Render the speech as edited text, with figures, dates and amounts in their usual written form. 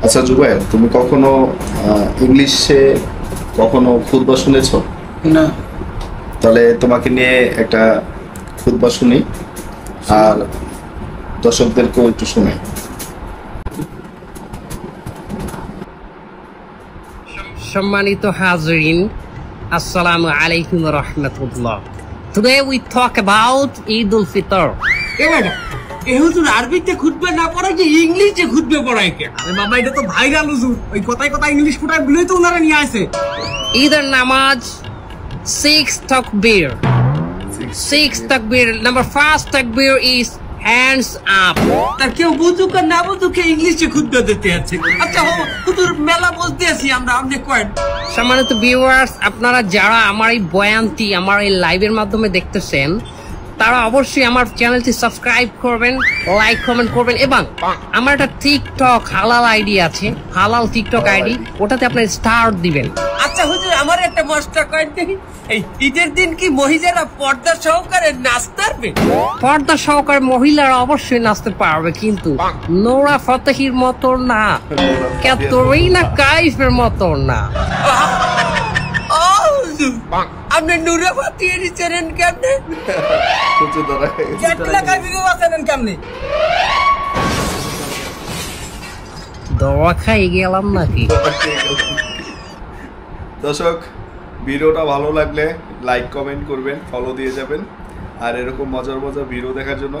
আচ্ছা জুবায়ের, তুমি কখনো ইংলিশে কখনো খুতবা শুনেছো? না। তাহলে তোমাকে নিয়ে একটা খুতবা শুনি, আর দর্শকদেরকেও একটু শোনাই। সম্মানিত হাজরিন, আসসালামু আলাইকুম রহমতুল্লাহ। Today we talk about Eid al-Fitr. এই হুজুর আরবিতে খুতবা না পড়ায় যে ইংলিশে খুতবা পড়ায় কে? আরে বাবা, এটা তো ভাইরাল হুজুর। ওই কথায় কথায় ইংলিশ ফুটায় বলেই তো ওনারা নিয়ে আসে। ঈদের নামাজ 6 takbir. 6 takbir. Number first takbir is hands up. তার কেউ বুঝুক আর না বুঝুক ইংলিশে খুতবা দিতে আছে। আচ্ছা হুজুর, মেলা বলতে আছি আমরা, আপনি কয়েন। সম্মানিত ভিউয়ার্স, আপনারা যারা আমার এই বয়ানটি আমার এই লাইভের মাধ্যমে দেখতেছেন, তারা অবশ্যই আমার চ্যানেলটি সাবস্ক্রাইব করবেন, লাইক কমেন্ট করবেন, এবং আমার একটা টিকটক হালাল আইডি আছে, হালাল টিকটক আইডি, ওটাতে আপনার স্টার দিবেন। আচ্ছা হুজুর, আমার একটা মশলা কয়েন দেখি। এই ঈদের দিন কি মহিলারা পর্দা সহকারে নাচতে পারবে? পর্দা সহকারে মহিলারা অবশ্যই নাচতে পারবে, কিন্তু নোরা ফতেহির মতো না, ক্যাটরিনা কাইফের মতো না। আপনি নুরে ফাতিয়ে নিচ্ছেন কেমনে? ক্যাটরিনা কাইফকে বাঁচালেন কেমনে? দোয়া খাই গেলাম নাকি? দর্শক, ভিডিওটা ভালো লাগলে লাইক কমেন্ট করবেন, ফলো দিয়ে যাবেন, আর এরকম মজার মজার ভিডিও দেখার জন্য